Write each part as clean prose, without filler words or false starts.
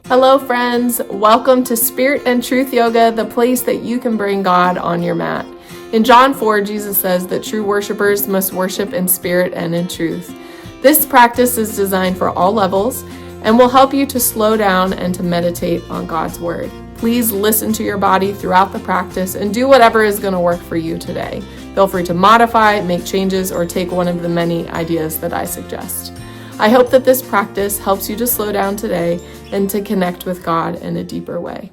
Hello, friends. Welcome to Spirit and Truth Yoga, the place that you can bring God on your mat. In John 4, Jesus says that true worshipers must worship in spirit and in truth. This practice is designed for all levels and will help you to slow down and to meditate on God's Word. Please listen to your body throughout the practice and do whatever is going to work for you today. Feel free to modify, make changes, or take one of the many ideas that I suggest. I hope that this practice helps you to slow down today and to connect with God in a deeper way.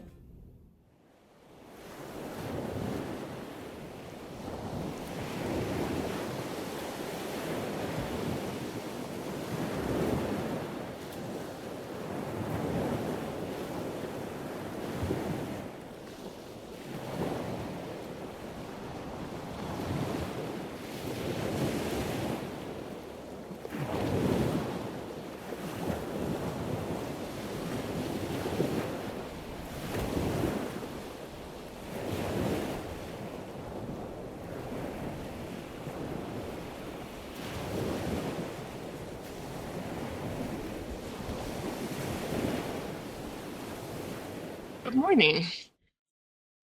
Good morning.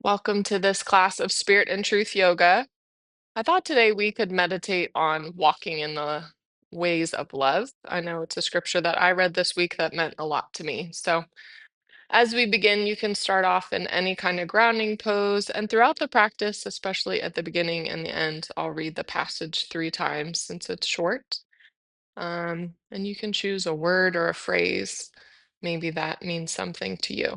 Welcome to this class of Spirit and Truth Yoga. I thought today we could meditate on walking in the ways of love. I know it's a scripture that I read this week that meant a lot to me. So, as we begin, you can start off in any kind of grounding pose. And throughout the practice, especially at the beginning and the end, I'll read the passage 3 times since it's short. And you can choose a word or a phrase. Maybe that means something to you.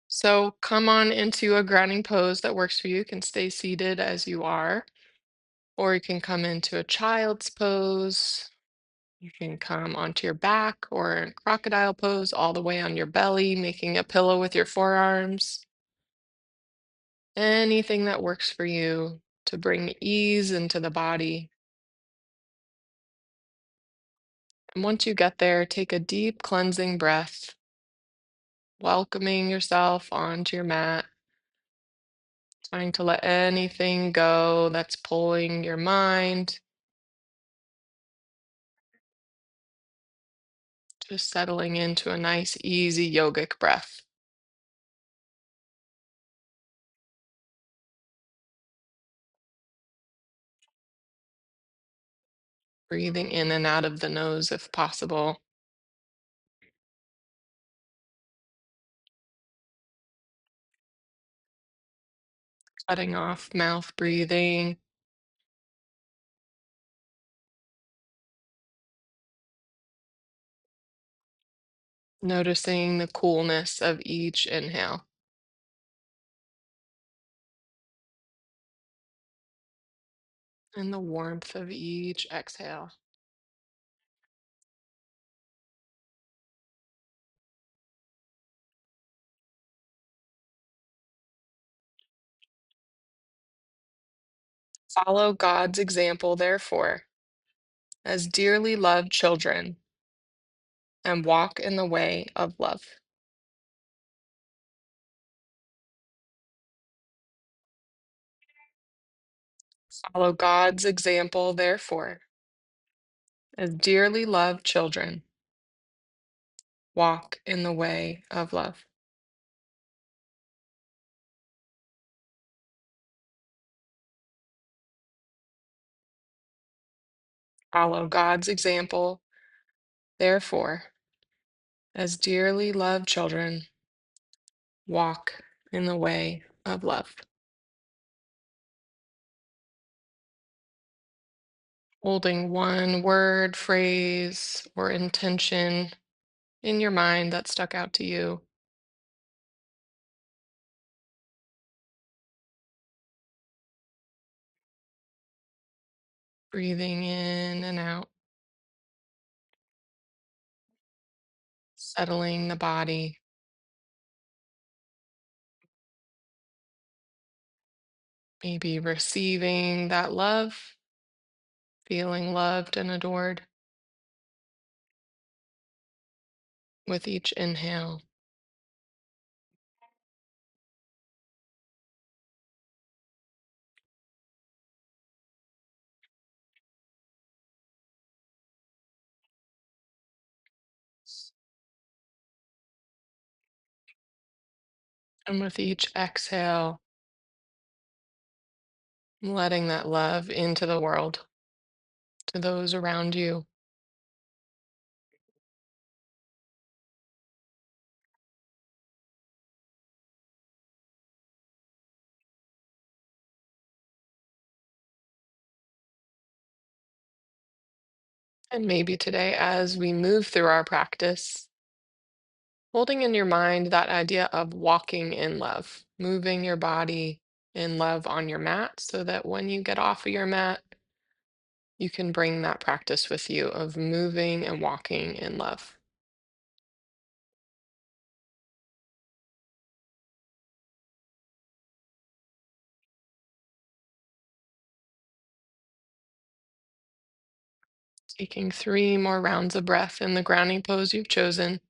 So come on into a grounding pose that works for you. You can stay seated as you are, or you can come into a child's pose. You can come onto your back or in crocodile pose all the way on your belly, making a pillow with your forearms. Anything that works for you to bring ease into the body. And once you get there, take a deep cleansing breath, welcoming yourself onto your mat. Trying to let anything go that's pulling your mind, just settling into a nice, easy yogic breath. Breathing in and out of the nose if possible, cutting off mouth breathing, noticing the coolness of each inhale and the warmth of each exhale. Follow God's example, therefore, as dearly loved children, and walk in the way of love. Follow God's example, therefore, as dearly loved children, walk in the way of love. Follow God's example, therefore, as dearly loved children, walk in the way of love. Holding one word, phrase, or intention in your mind that stuck out to you. Breathing in and out, settling the body, maybe receiving that love, feeling loved and adored with each inhale. And with each exhale, letting that love into the world, to those around you. And maybe today, as we move through our practice, holding in your mind that idea of walking in love, moving your body in love on your mat so that when you get off of your mat, you can bring that practice with you of moving and walking in love. Taking 3 more rounds of breath in the grounding pose you've chosen.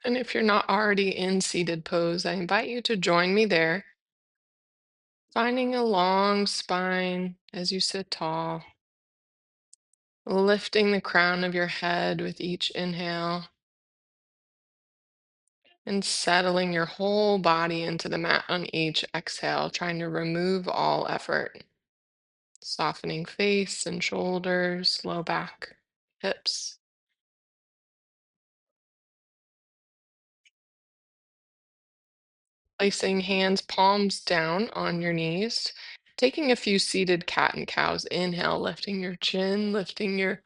And if you're not already in seated pose, I invite you to join me there, finding a long spine as you sit tall, lifting the crown of your head with each inhale, and settling your whole body into the mat on each exhale, trying to remove all effort, softening face and shoulders, low back, hips. Placing hands palms down on your knees, taking a few seated cat and cows. Inhale, lifting your chin, lifting your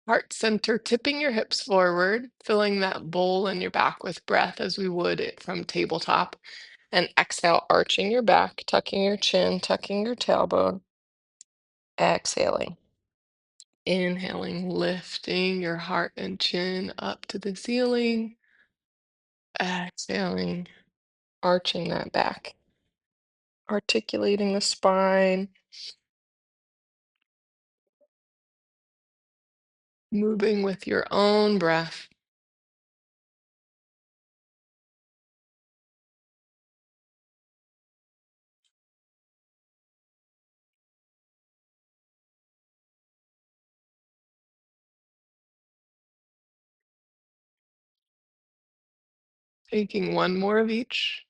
heart center, tipping your hips forward, filling that bowl in your back with breath as we would it from tabletop. And exhale, arching your back, tucking your chin, tucking your tailbone. Exhaling. Inhaling, lifting your heart and chin up to the ceiling. Exhaling, arching that back, articulating the spine, moving with your own breath. Taking 1 more of each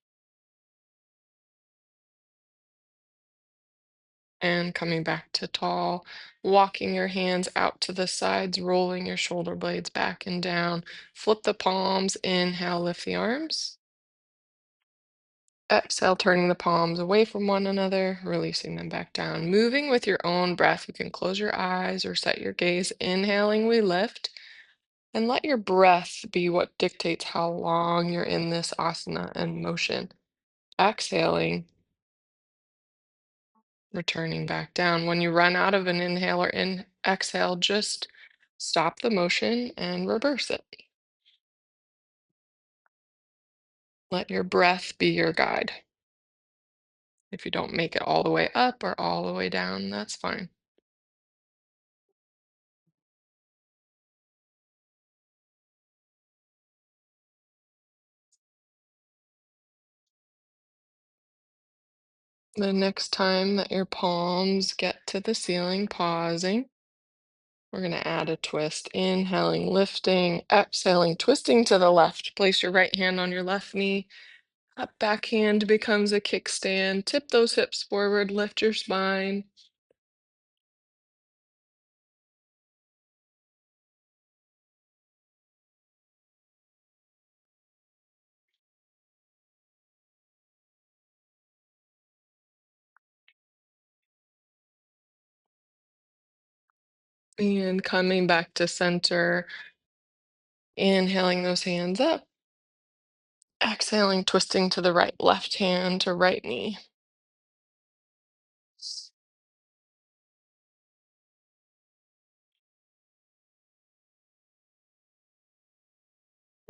and coming back to tall, walking your hands out to the sides, rolling your shoulder blades back and down. Flip the palms, inhale, lift the arms. Exhale, turning the palms away from one another, releasing them back down. Moving with your own breath. You can close your eyes or set your gaze. Inhaling, we lift. And let your breath be what dictates how long you're in this asana and motion. Exhaling, returning back down. When you run out of an inhale or exhale, just stop the motion and reverse it. Let your breath be your guide. If you don't make it all the way up or all the way down, that's fine. The next time that your palms get to the ceiling, pausing, we're going to add a twist. Inhaling, lifting, exhaling, twisting to the left. Place your right hand on your left knee. Up backhand becomes a kickstand. Tip those hips forward, lift your spine. And coming back to center, inhaling those hands up. Exhaling, twisting to the right, left hand to right knee.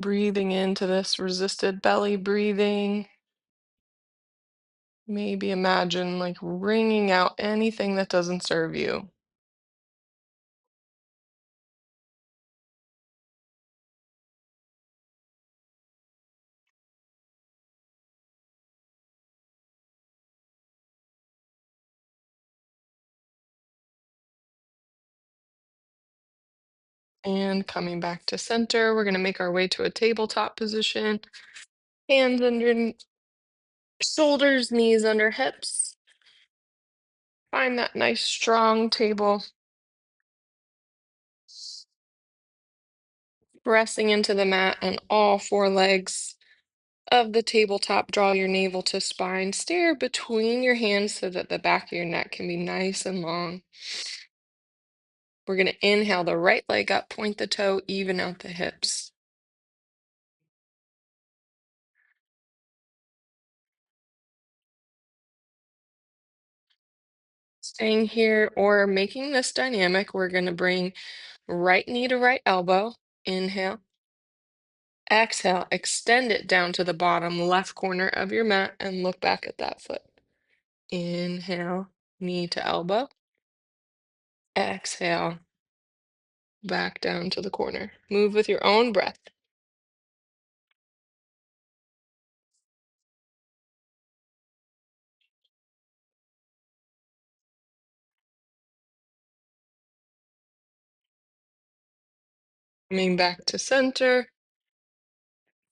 Breathing into this resisted belly breathing. Maybe imagine like wringing out anything that doesn't serve you. And coming back to center, we're going to make our way to a tabletop position. Hands under shoulders, knees under hips. Find that nice strong table. Pressing into the mat and all four legs of the tabletop. Draw your navel to spine. Stare between your hands so that the back of your neck can be nice and long. We're going to inhale the right leg up, point the toe, even out the hips. Staying here or making this dynamic, we're going to bring right knee to right elbow. Inhale. Exhale, extend it down to the bottom left corner of your mat and look back at that foot. Inhale, knee to elbow. Exhale, back down to the corner. Move with your own breath. Coming back to center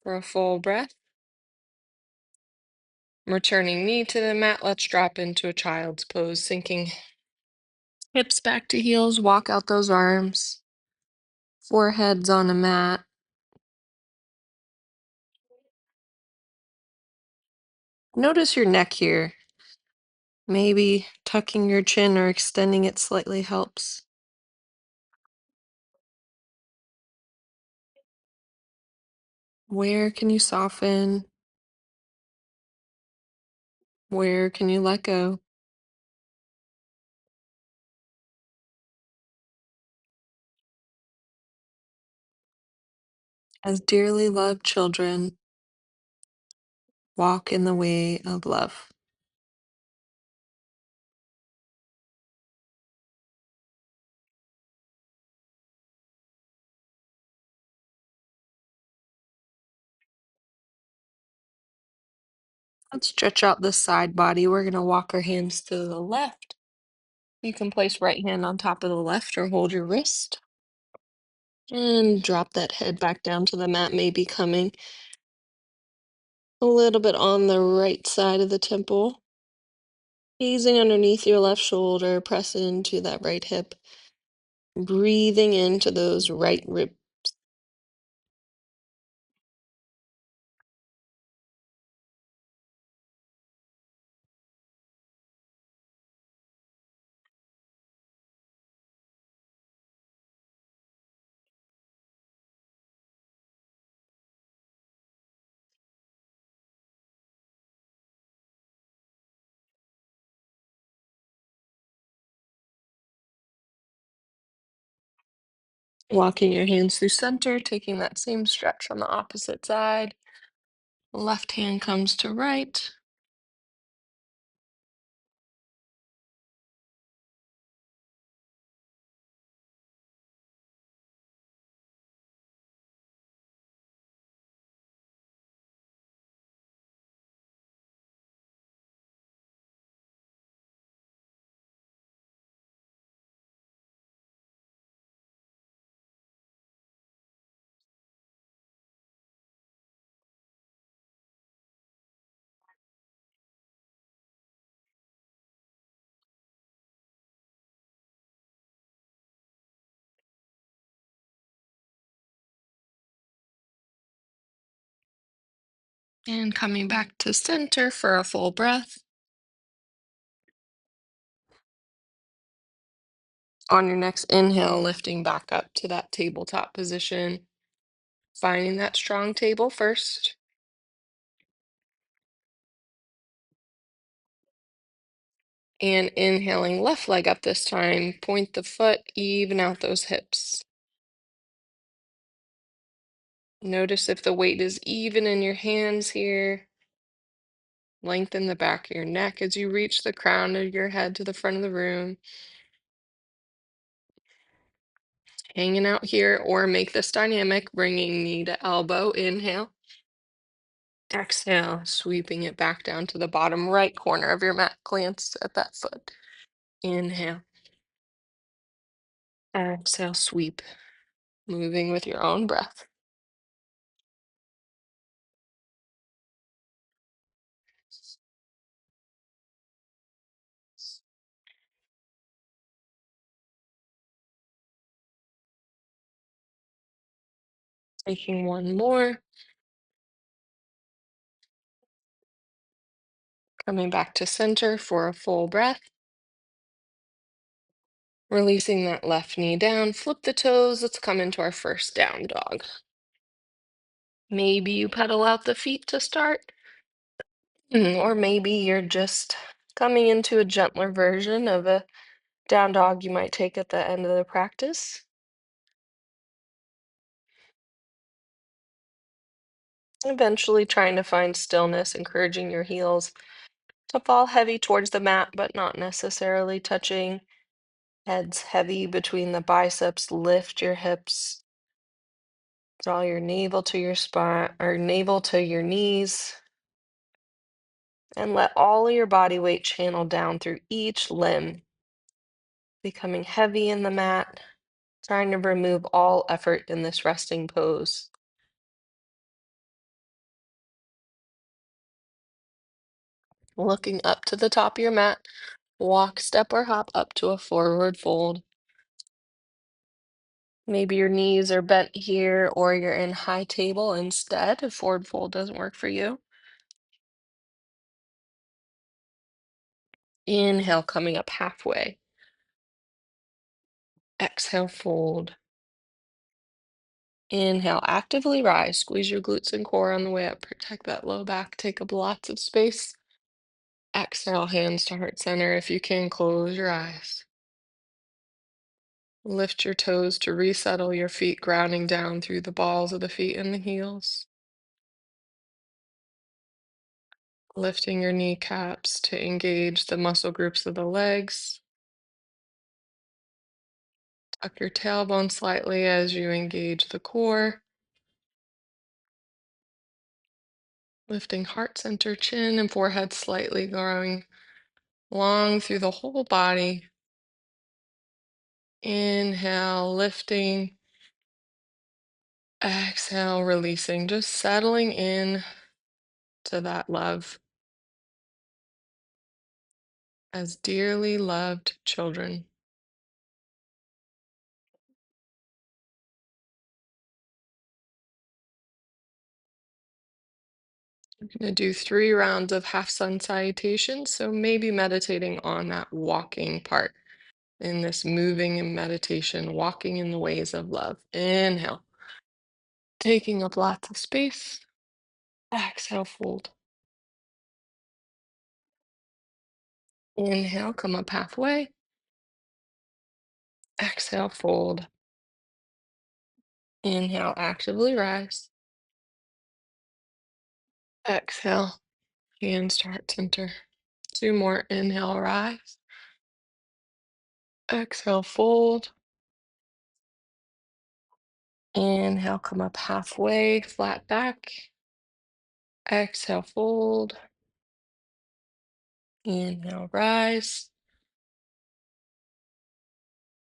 for a full breath. Returning knee to the mat. Let's drop into a child's pose, sinking hips back to heels. Walk out those arms. Foreheads on a mat. Notice your neck here. Maybe tucking your chin or extending it slightly helps. Where can you soften? Where can you let go? As dearly loved children, walk in the way of love. Let's stretch out the side body. We're going to walk our hands to the left. You can place right hand on top of the left or hold your wrist. And drop that head back down to the mat, maybe coming a little bit on the right side of the temple. Gazing underneath your left shoulder, press into that right hip. Breathing into those right ribs. Walking your hands through center, taking that same stretch on the opposite side. Left hand comes to right. And coming back to center for a full breath. On your next inhale, lifting back up to that tabletop position. Finding that strong table first. And inhaling left leg up this time. Point the foot, even out those hips. Notice if the weight is even in your hands here. Lengthen the back of your neck as you reach the crown of your head to the front of the room. Hanging out here, or make this dynamic, bringing knee to elbow. Inhale. Exhale, sweeping it back down to the bottom right corner of your mat. Glance at that foot. Inhale. Exhale, sweep. moving with your own breath. Taking one more, coming back to center for a full breath. Releasing that left knee down, flip the toes. Let's come into our first down dog. Maybe you pedal out the feet to start, or maybe you're just coming into a gentler version of a down dog you might take at the end of the practice. Eventually trying to find stillness, encouraging your heels to fall heavy towards the mat, but not necessarily touching. Heads heavy between the biceps. Lift your hips. Draw your navel to your spine or navel to your knees. And let all of your body weight channel down through each limb, becoming heavy in the mat, trying to remove all effort in this resting pose. Looking up to the top of your mat, walk, step, or hop up to a forward fold. Maybe your knees are bent here or you're in high table instead if forward fold doesn't work for you. Inhale, coming up halfway. Exhale, fold. Inhale, actively rise. Squeeze your glutes and core on the way up. Protect that low back. Take up lots of space. Exhale, hands to heart center. If you can, close your eyes. Lift your toes to resettle your feet, grounding down through the balls of the feet and the heels. Lifting your kneecaps to engage the muscle groups of the legs. Tuck your tailbone slightly as you engage the core. Lifting heart center, chin and forehead slightly growing long through the whole body. Inhale, lifting. Exhale, releasing, just settling in to that love as dearly loved children. I'm going to do 3 rounds of half sun salutations, so maybe meditating on that walking part in this moving and meditation, walking in the ways of love. Inhale, taking up lots of space. Exhale, fold. Inhale, come up halfway. Exhale, fold. Inhale, actively rise. Exhale, hands to heart center. 2 more. Inhale, rise. Exhale, fold. Inhale, come up halfway, flat back. Exhale, fold. Inhale, rise.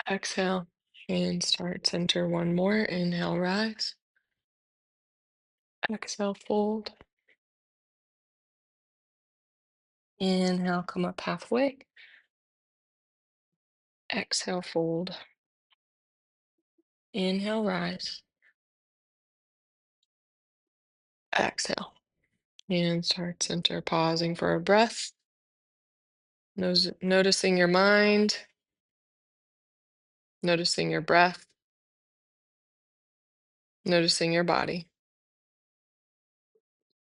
Exhale, hands to heart center. 1 more. Inhale, rise. Exhale, fold. Inhale, come up halfway. Exhale, fold. Inhale, rise. Exhale. Hands to heart center, pausing for a breath. Noticing your mind, noticing your breath, noticing your body.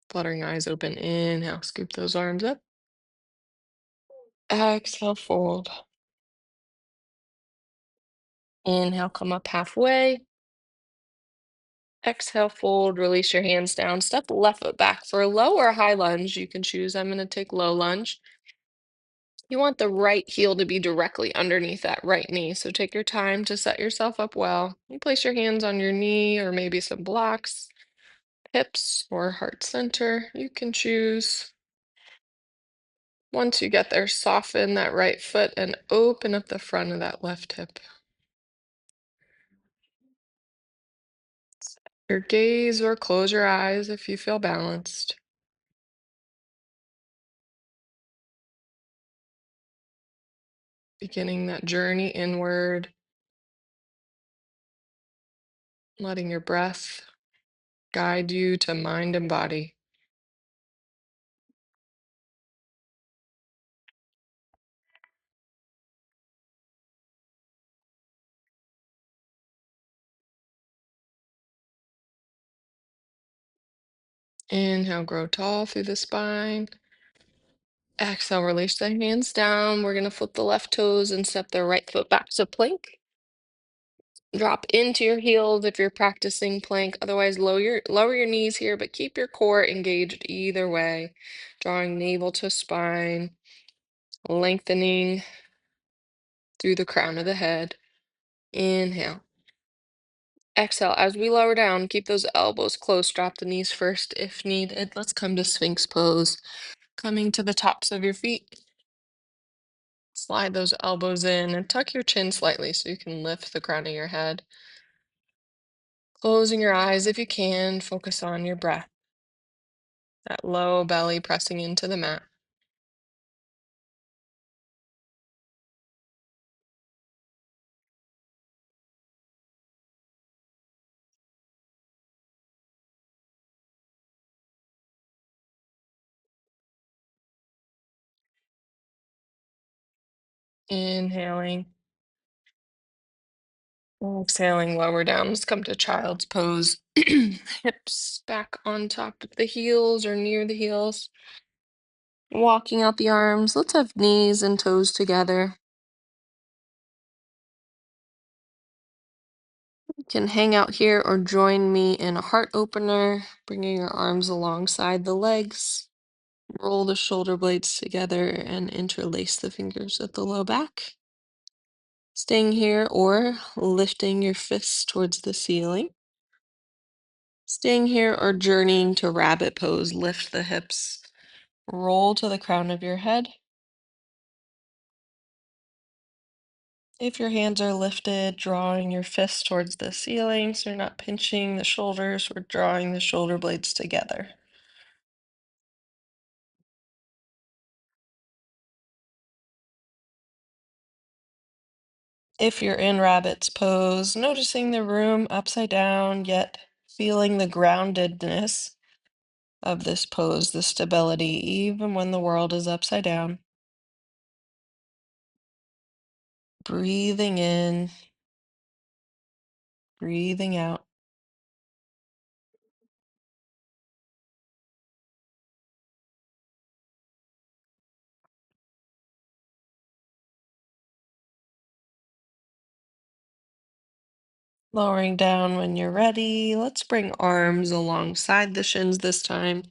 Fluttering eyes open. Inhale, scoop those arms up. Exhale, fold. Inhale, come up halfway. Exhale, fold. Release your hands down. Step the left foot back for a low or a high lunge. You can choose. I'm going to take low lunge. You want the right heel to be directly underneath that right knee. So take your time to set yourself up well. You place your hands on your knee or maybe some blocks, hips or heart center. You can choose. Once you get there, soften that right foot and open up the front of that left hip. Your gaze or close your eyes if you feel balanced. Beginning that journey inward, letting your breath guide you to mind and body. Inhale, grow tall through the spine. Exhale, release the hands down. We're going to flip the left toes and step the right foot back to plank. Drop into your heels if you're practicing plank. Otherwise, lower your knees here, but keep your core engaged either way. Drawing navel to spine, lengthening through the crown of the head. Inhale. Exhale. As we lower down, keep those elbows close. Drop the knees first if needed. Let's come to Sphinx pose. Coming to the tops of your feet. Slide those elbows in and tuck your chin slightly so you can lift the crown of your head. Closing your eyes if you can, focus on your breath. That low belly pressing into the mat. Inhaling. Exhaling, lower down. Let's come to child's pose. Hips back on top of the heels or near the heels. Walking out the arms. Let's have knees and toes together. You can hang out here or join me in a heart opener, bringing your arms alongside the legs. Roll the shoulder blades together and interlace the fingers at the low back. Staying here or lifting your fists towards the ceiling. Staying here or journeying to rabbit pose. Lift the hips, roll to the crown of your head. If your hands are lifted, drawing your fists towards the ceiling so you're not pinching the shoulders, we're drawing the shoulder blades together. If you're in rabbit's pose, noticing the room upside down, yet feeling the groundedness of this pose, the stability, even when the world is upside down. Breathing in, breathing out. Lowering down when you're ready. Let's bring arms alongside the shins this time,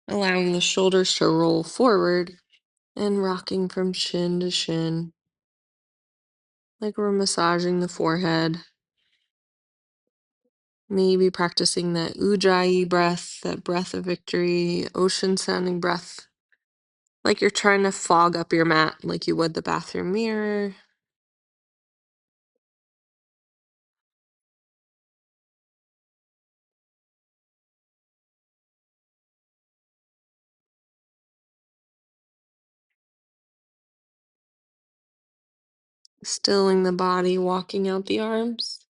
allowing the shoulders to roll forward and rocking from shin to shin, like we're massaging the forehead. Maybe practicing that ujjayi breath, that breath of victory, ocean sounding breath, like you're trying to fog up your mat like you would the bathroom mirror. Stilling the body, walking out the arms.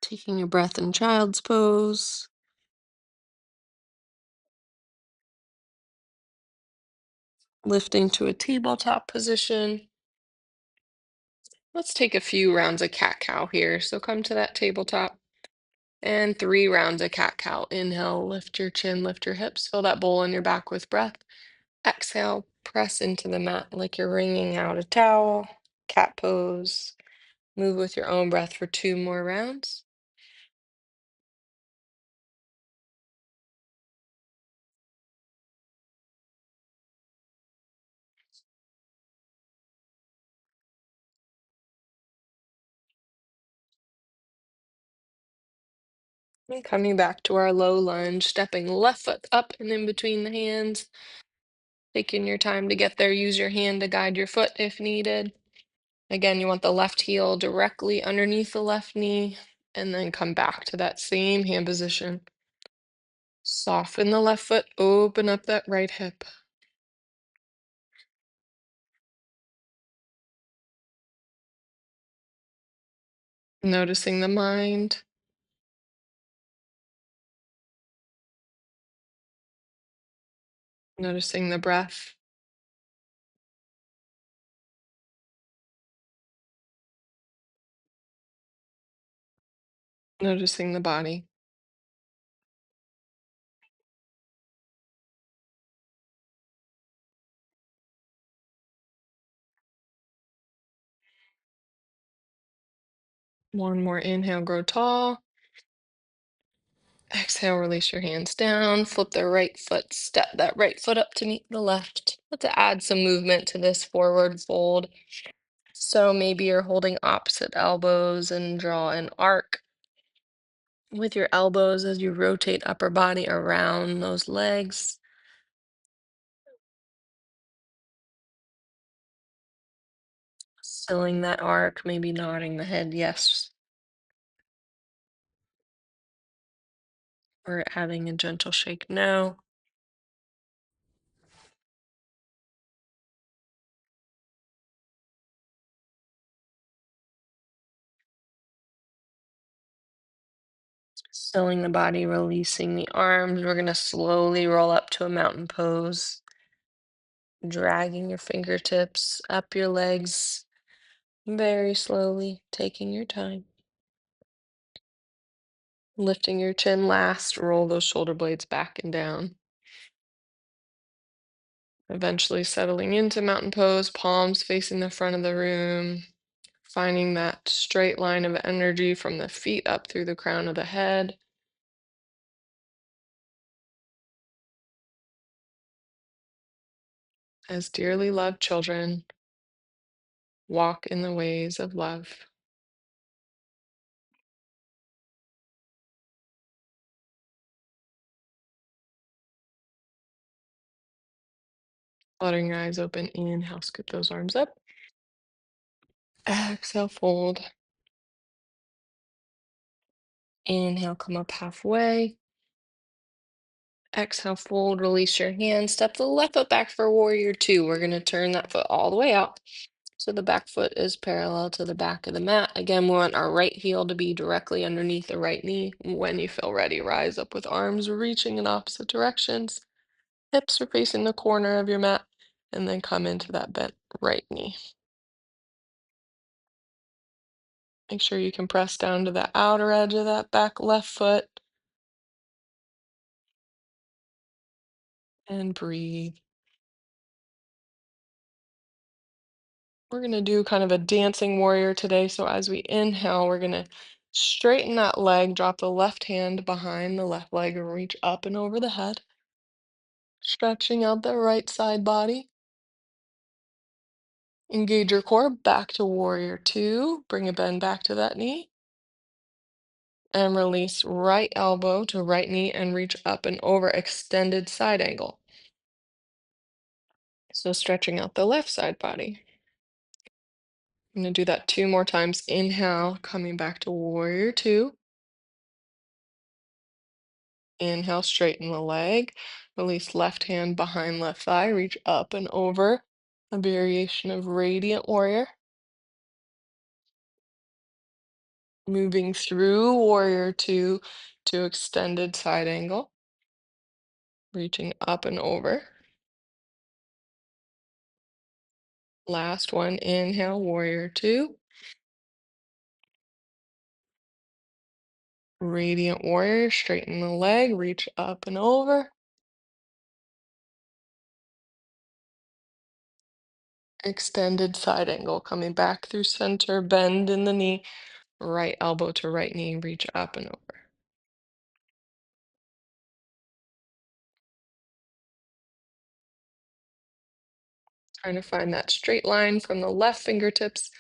Taking a breath in child's pose. Lifting to a tabletop position. Let's take a few rounds of cat-cow here. So come to that tabletop. And 3 rounds of cat-cow. Inhale, lift your chin, lift your hips. Fill that bowl in your back with breath. Exhale, press into the mat like you're wringing out a towel. Cat pose. Move with your own breath for 2 more rounds. And coming back to our low lunge, stepping left foot up and in between the hands. Taking your time to get there. Use your hand to guide your foot if needed. Again, you want the left heel directly underneath the left knee. And then come back to that same hand position. Soften the left foot, open up that right hip. Noticing the mind, noticing the breath, noticing the body. One more inhale, grow tall. Exhale, release your hands down. Flip the right foot, step that right foot up to meet the left. Let's add some movement to this forward fold. So maybe you're holding opposite elbows and draw an arc with your elbows as you rotate upper body around those legs. Filling that arc, maybe nodding the head yes, or having a gentle shake no. Filling the body, releasing the arms. We're going to slowly roll up to a mountain pose, dragging your fingertips up your legs very slowly, taking your time. Lifting your chin last, roll those shoulder blades back and down. Eventually settling into mountain pose, palms facing the front of the room, finding that straight line of energy from the feet up through the crown of the head. As dearly loved children, walk in the ways of love. Fluttering your eyes open, inhale, scoop those arms up. Exhale, fold. Inhale, come up halfway. Exhale, fold, release your hands. Step the left foot back for warrior two. We're going to turn that foot all the way out. So the back foot is parallel to the back of the mat. Again, we want our right heel to be directly underneath the right knee. When you feel ready, rise up with arms reaching in opposite directions. Hips are facing the corner of your mat, and then come into that bent right knee. Make sure you can press down to the outer edge of that back left foot and breathe. We're going to do kind of a dancing warrior today. So as we inhale, we're going to straighten that leg, drop the left hand behind the left leg and reach up and over the head. Stretching out the right side body. Engage your core back to warrior two. Bring a bend back to that knee. And release right elbow to right knee and reach up and over extended side angle. So stretching out the left side body. I'm going to do that two more times. Inhale, coming back to warrior two. Inhale, straighten the leg. Release left hand behind left thigh. Reach up and over. A variation of radiant warrior. Moving through warrior two to extended side angle. Reaching up and over. Last one, inhale, warrior two. Radiant warrior, straighten the leg, reach up and over. Extended side angle, coming back through center, bend in the knee, right elbow to right knee, reach up and over. Trying to find that straight line from the left fingertips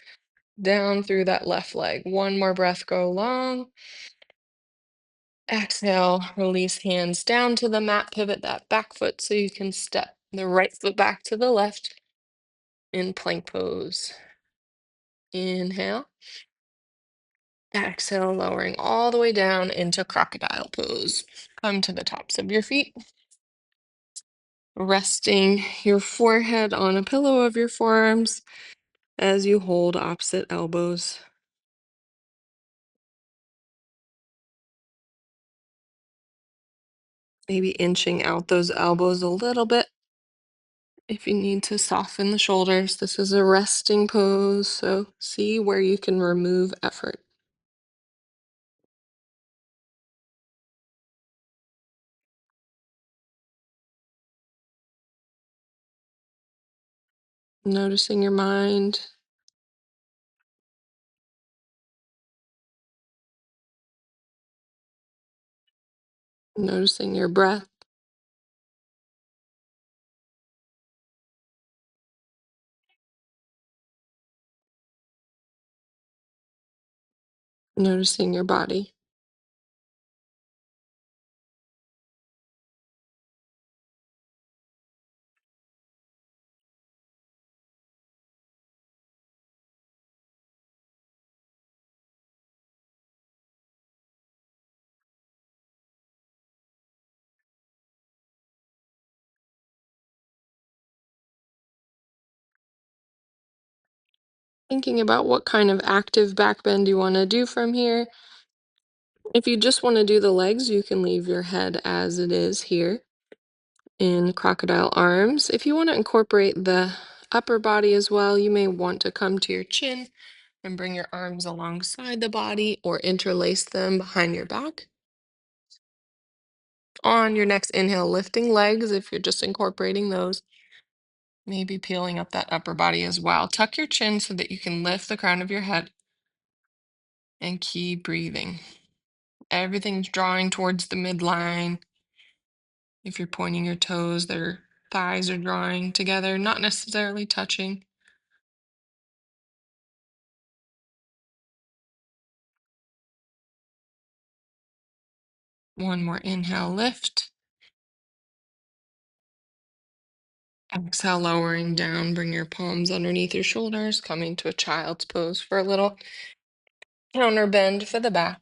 down through that left leg. One more breath, go long. Exhale, release hands down to the mat, pivot that back foot so you can step the right foot back to the left in plank pose. Inhale. Exhale, lowering all the way down into crocodile pose. Come to the tops of your feet, resting your forehead on a pillow of your forearms as you hold opposite elbows. Maybe inching out those elbows a little bit. If you need to soften the shoulders, this is a resting pose, so see where you can remove effort. Noticing your mind, noticing your breath, noticing your body. Thinking about what kind of active back bend you want to do from here. If you just want to do the legs, you can leave your head as it is here in crocodile arms. If you want to incorporate the upper body as well, you may want to come to your chin and bring your arms alongside the body or interlace them behind your back. On your next inhale, lifting legs if you're just incorporating those. Maybe peeling up that upper body as well. Tuck your chin so that you can lift the crown of your head and keep breathing. Everything's drawing towards the midline. If you're pointing your toes, their thighs are drawing together, not necessarily touching. One more inhale, lift. Exhale, lowering down, bring your palms underneath your shoulders, coming to a child's pose for a little counter bend for the back.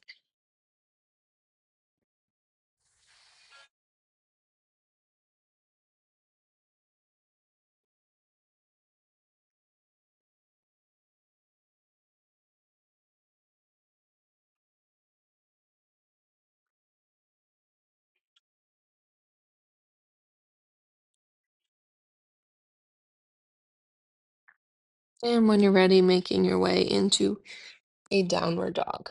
And when you're ready, making your way into a downward dog.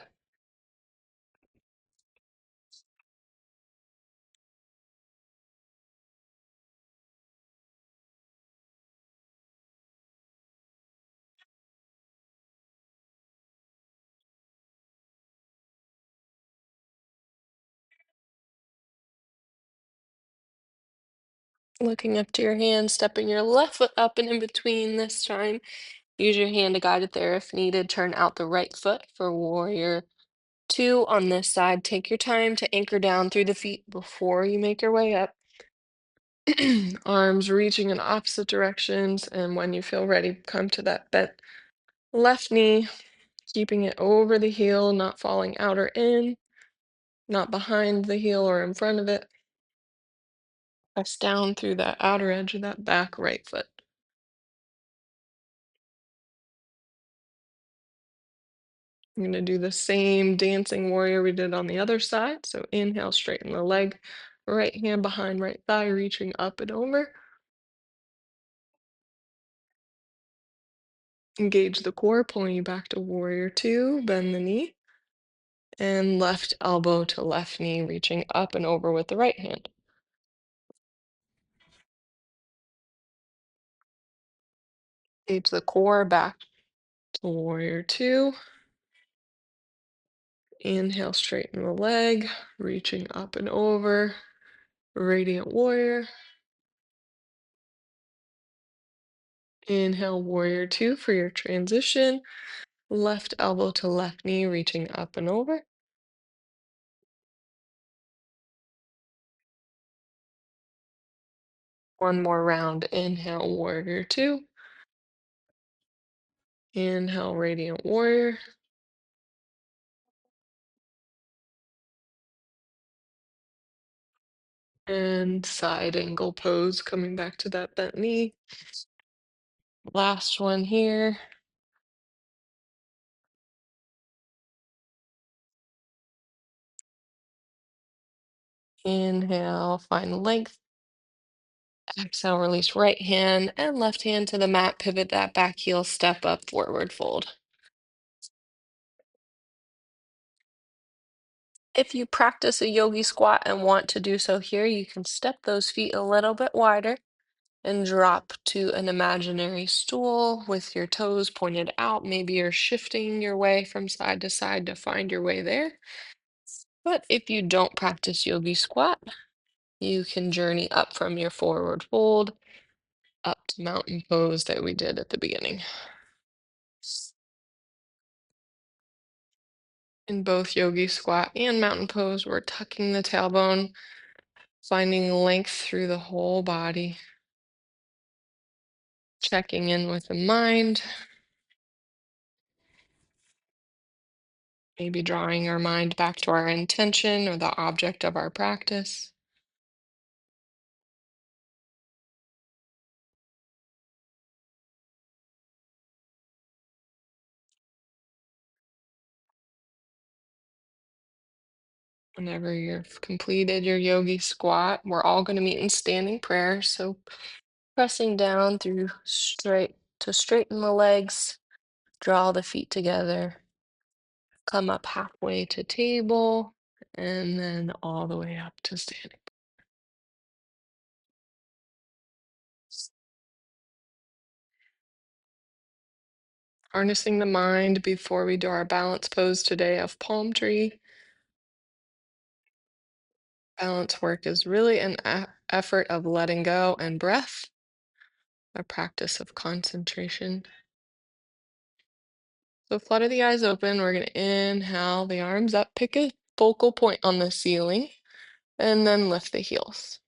Looking up to your hand, stepping your left foot up and in between this time. Use your hand to guide it there if needed. Turn out the right foot for warrior two on this side. Take your time to anchor down through the feet before you make your way up. Arms reaching in opposite directions. And when you feel ready, come to that bent left knee, keeping it over the heel, not falling out or in, not behind the heel or in front of it. Press down through that outer edge of that back right foot. I'm going to do the same dancing warrior we did on the other side. So inhale, straighten the leg, right hand behind right thigh, reaching up and over. Engage the core, pulling you back to warrior two, bend the knee, and left elbow to left knee, reaching up and over with the right hand. Engage the core back to warrior two. Inhale, straighten the leg, reaching up and over, radiant warrior. Inhale, warrior two for your transition. Left elbow to left knee, reaching up and over. One more round. Inhale, warrior two. Inhale, radiant warrior. And side angle pose, coming back to that bent knee. Last one here. Inhale, find length. Exhale, release right hand and left hand to the mat. Pivot that back heel, step up, forward fold. If you practice a yogi squat and want to do so here, you can step those feet a little bit wider and drop to an imaginary stool with your toes pointed out. Maybe you're shifting your way from side to side to find your way there. But if you don't practice yogi squat, you can journey up from your forward fold up to mountain pose that we did at the beginning. In both yogi squat and mountain pose, we're tucking the tailbone, finding length through the whole body, checking in with the mind, maybe drawing our mind back to our intention or the object of our practice. Whenever you've completed your yogi squat, we're all going to meet in standing prayer. So pressing down through straight to straighten the legs, draw the feet together, come up halfway to table, and then all the way up to standing. Harnessing the mind before we do our balance pose today of palm tree. Balance work is really an effort of letting go and breath, a practice of concentration. So flutter the eyes open. We're going to inhale the arms up, pick a focal point on the ceiling, and then lift the heels.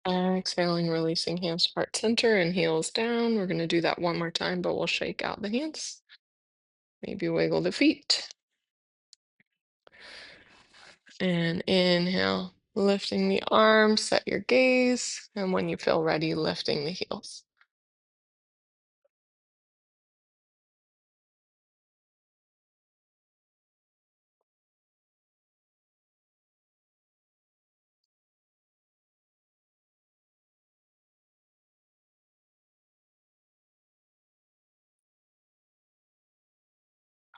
Exhaling, releasing hands to heart center and heels down. We're going to do that one more time, but we'll shake out the hands. Maybe wiggle the feet. And inhale, lifting the arms, set your gaze. And when you feel ready, lifting the heels.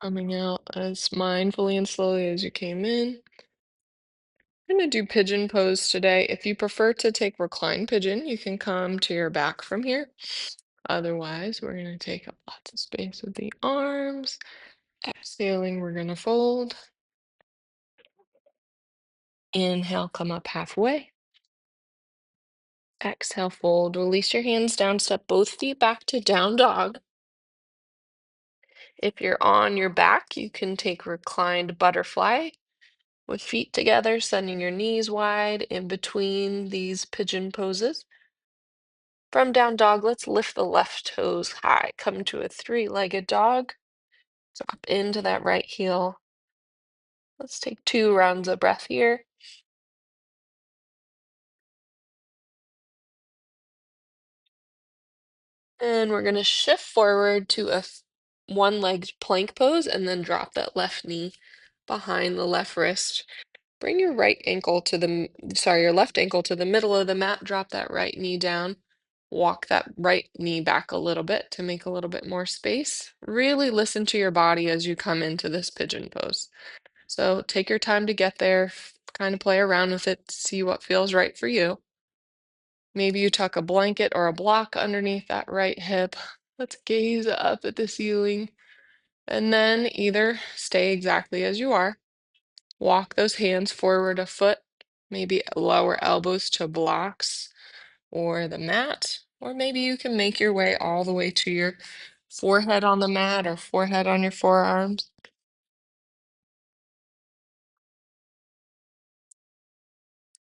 Coming out as mindfully and slowly as you came in. I'm going to do pigeon pose today. If you prefer to take reclined pigeon, you can come to your back from here. Otherwise, we're going to take up lots of space with the arms. Exhaling, we're going to fold. Inhale, come up halfway. Exhale, fold. Release your hands down, step both feet back to down dog. If you're on your back, you can take reclined butterfly with feet together, sending your knees wide in between these pigeon poses. From down dog, let's lift the left toes high. Come to a three-legged dog. Drop into that right heel. Let's take 2 rounds of breath here. And we're going to shift forward to a one-legged plank pose and then drop that left knee behind the left wrist. Bring your your left ankle to the middle of the mat. Drop that right knee down. Walk that right knee back a little bit to make a little bit more space. Really listen to your body as you come into this pigeon pose. So take your time to get there, kind of play around with it, see what feels right for you. Maybe you tuck a blanket or a block underneath that right hip. Let's gaze up at the ceiling and then either stay exactly as you are, walk those hands forward a foot, maybe lower elbows to blocks or the mat, or maybe you can make your way all the way to your forehead on the mat or forehead on your forearms.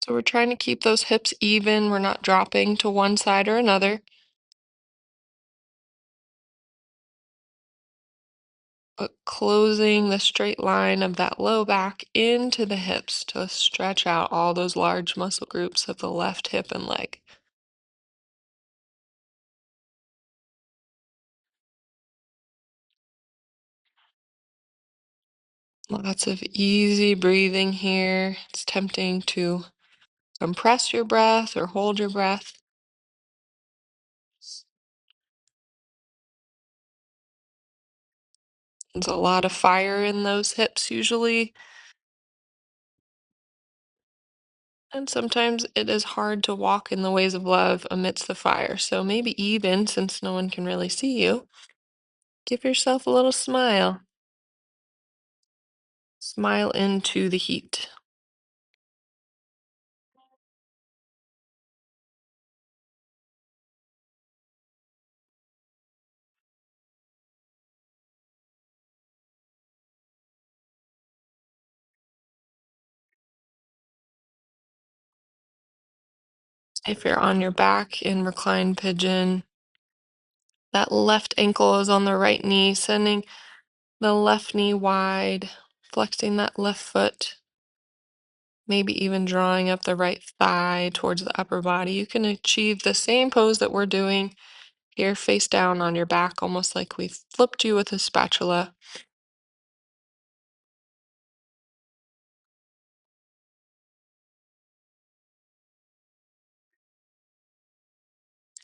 So we're trying to keep those hips even. We're not dropping to one side or another, but closing the straight line of that low back into the hips to stretch out all those large muscle groups of the left hip and leg. Lots of easy breathing here. It's tempting to compress your breath or hold your breath. There's a lot of fire in those hips usually, and sometimes it is hard to walk in the ways of love amidst the fire. So maybe even since no one can really see you, give yourself a little smile. Smile into the heat. If you're on your back in reclined pigeon, that left ankle is on the right knee, sending the left knee wide, flexing that left foot, maybe even drawing up the right thigh towards the upper body. You can achieve the same pose that we're doing here, face down on your back, almost like we flipped you with a spatula.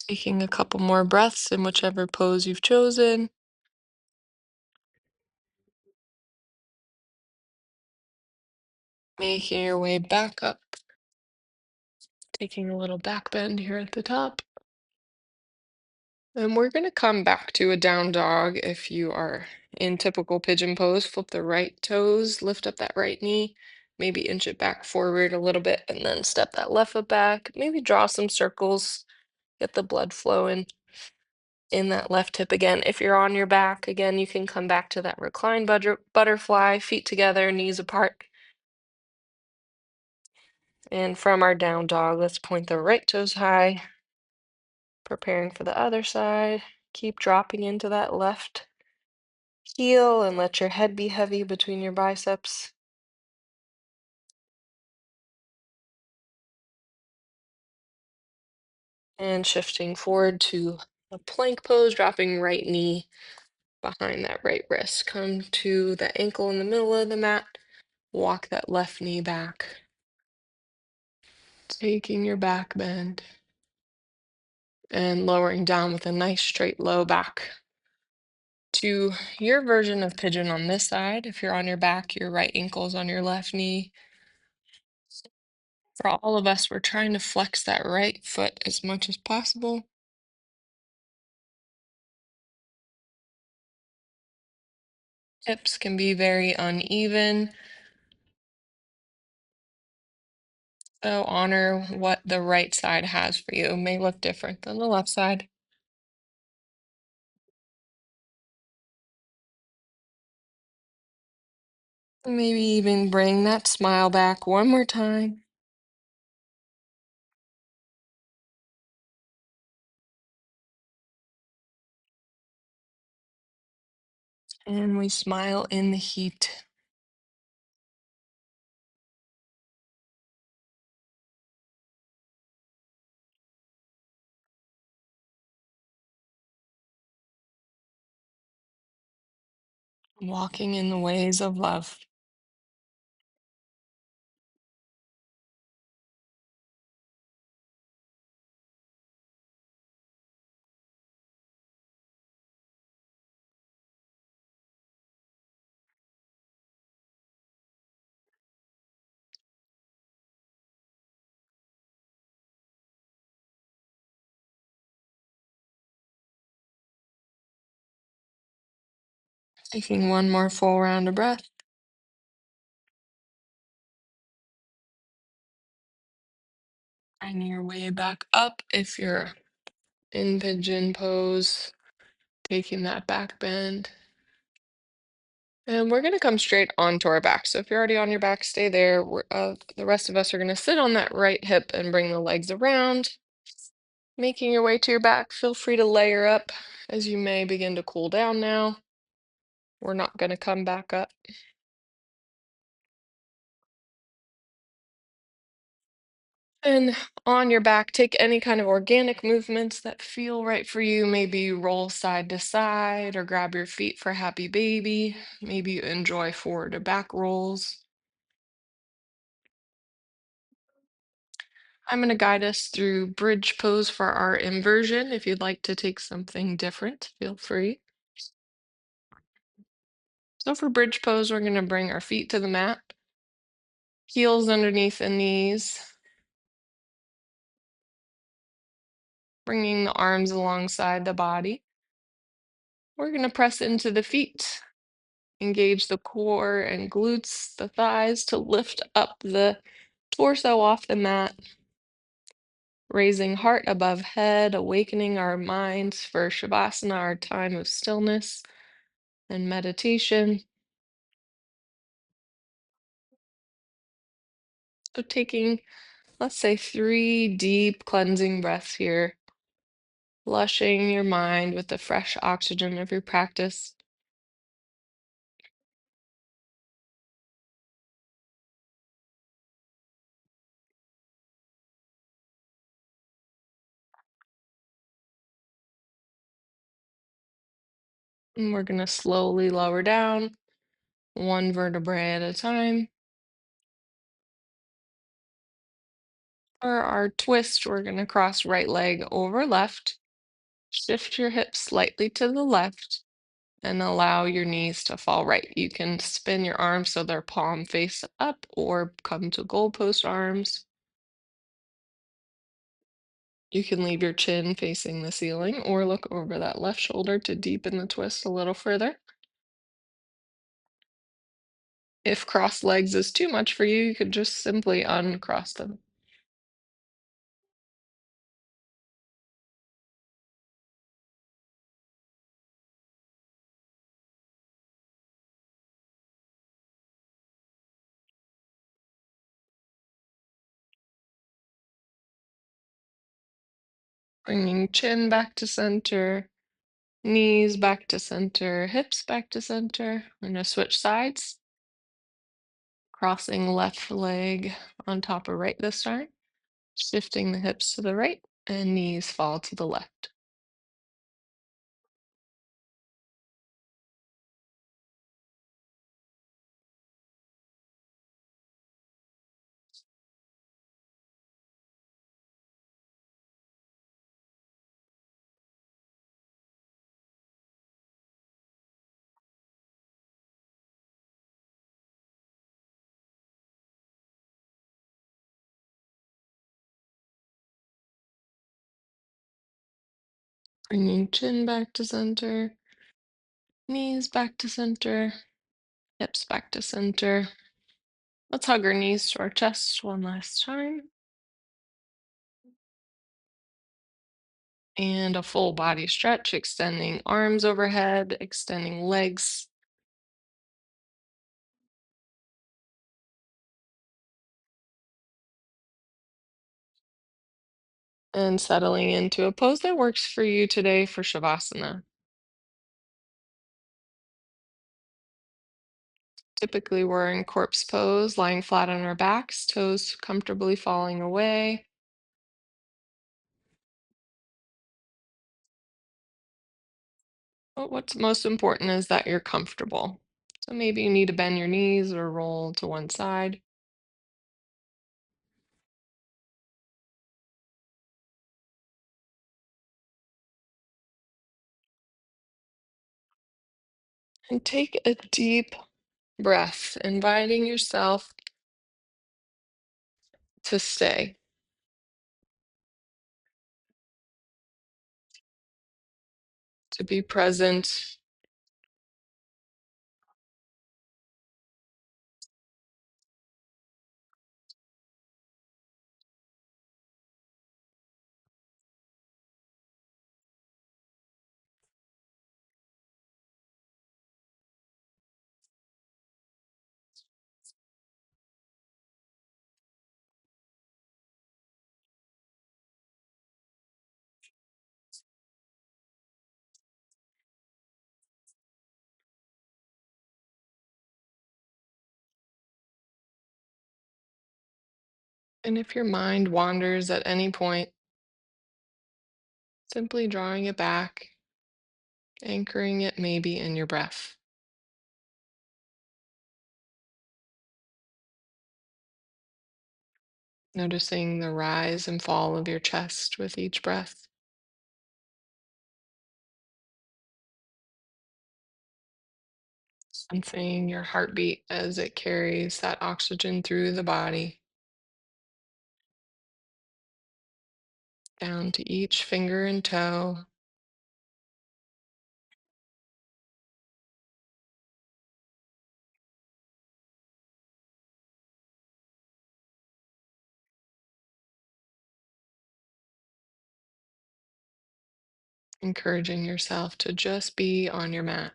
Taking a couple more breaths in whichever pose you've chosen. Making your way back up. Taking a little back bend here at the top. And we're going to come back to a down dog. If you are in typical pigeon pose, flip the right toes, lift up that right knee, maybe inch it back forward a little bit, and then step that left foot back. Maybe draw some circles, get the blood flowing in that left hip again. If you're on your back, again, you can come back to that reclined butterfly, feet together, knees apart. And from our down dog, let's point the right toes high, preparing for the other side. Keep dropping into that left heel and let your head be heavy between your biceps. And shifting forward to a plank pose, dropping right knee behind that right wrist. Come to the ankle in the middle of the mat. Walk that left knee back. Taking your back bend and lowering down with a nice straight low back to your version of pigeon on this side. If you're on your back, your right ankle's on your left knee. For all of us, we're trying to flex that right foot as much as possible. Hips can be very uneven, so honor what the right side has for you. It may look different than the left side. Maybe even bring that smile back one more time. And we smile in the heat. Walking in the ways of love. Taking one more full round of breath. And your way back up if you're in pigeon pose. Taking that back bend. And we're going to come straight onto our back. So if you're already on your back, stay there. The rest of us are going to sit on that right hip and bring the legs around. Making your way to your back, feel free to layer up as you may begin to cool down now. We're not going to come back up. And on your back, take any kind of organic movements that feel right for you. Maybe roll side to side or grab your feet for happy baby. Maybe you enjoy forward to back rolls. I'm going to guide us through bridge pose for our inversion. If you'd like to take something different, feel free. So for bridge pose, we're going to bring our feet to the mat, heels underneath the knees, bringing the arms alongside the body. We're going to press into the feet, engage the core and glutes, the thighs to lift up the torso off the mat, raising heart above head, awakening our minds for Shavasana, our time of stillness and meditation. So taking, let's say, 3 deep cleansing breaths here, flushing your mind with the fresh oxygen of your practice. And we're going to slowly lower down, one vertebrae at a time. For our twist, we're going to cross right leg over left, shift your hips slightly to the left, and allow your knees to fall right. You can spin your arms so they're palm face up or come to goalpost arms. You can leave your chin facing the ceiling or look over that left shoulder to deepen the twist a little further. If crossed legs is too much for you, you could just simply uncross them. Bringing chin back to center, knees back to center, hips back to center. We're going to switch sides. Crossing left leg on top of right this time. Shifting the hips to the right and knees fall to the left. Bringing chin back to center, knees back to center, hips back to center. Let's hug our knees to our chest one last time. And a full body stretch, extending arms overhead, extending legs. And settling into a pose that works for you today for Shavasana. Typically, we're in corpse pose, lying flat on our backs, toes comfortably falling away. But what's most important is that you're comfortable. So maybe you need to bend your knees or roll to one side. And take a deep breath, inviting yourself to stay, to be present. And if your mind wanders at any point, simply drawing it back, anchoring it maybe in your breath. Noticing the rise and fall of your chest with each breath. Sensing your heartbeat as it carries that oxygen through the body, down to each finger and toe, encouraging yourself to just be on your mat.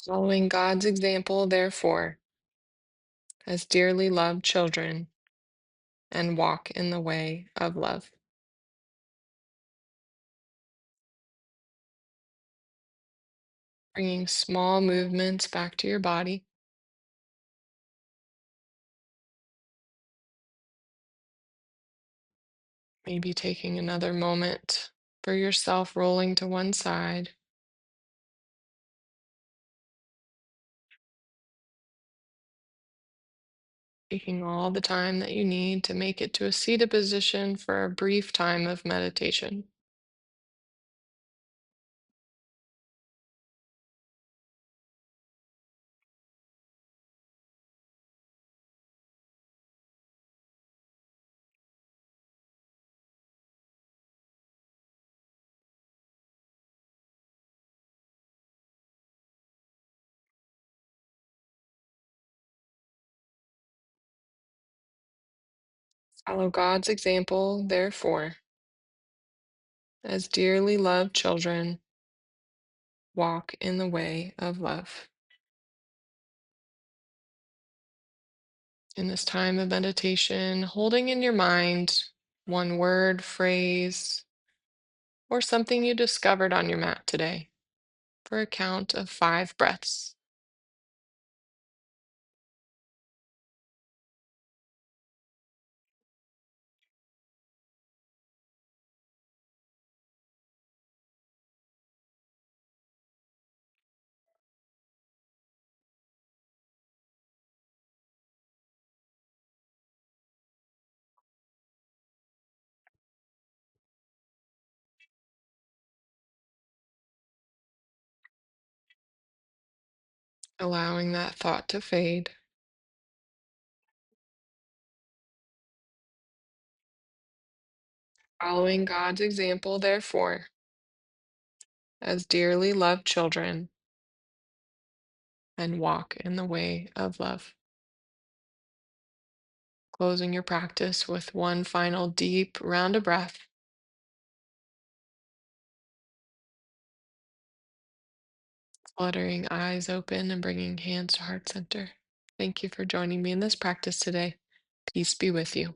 Following God's example, therefore, as dearly loved children, and walk in the way of love. Bringing small movements back to your body, maybe taking another moment for yourself, rolling to one side, taking all the time that you need to make it to a seated position for a brief time of meditation. Follow God's example, therefore, as dearly loved children, walk in the way of love. In this time of meditation, holding in your mind one word, phrase, or something you discovered on your mat today for a count of 5 breaths. Allowing that thought to fade. Following God's example, therefore, as dearly loved children, and walk in the way of love. Closing your practice with one final deep round of breath, fluttering eyes open and bringing hands to heart center. Thank you for joining me in this practice today. Peace be with you.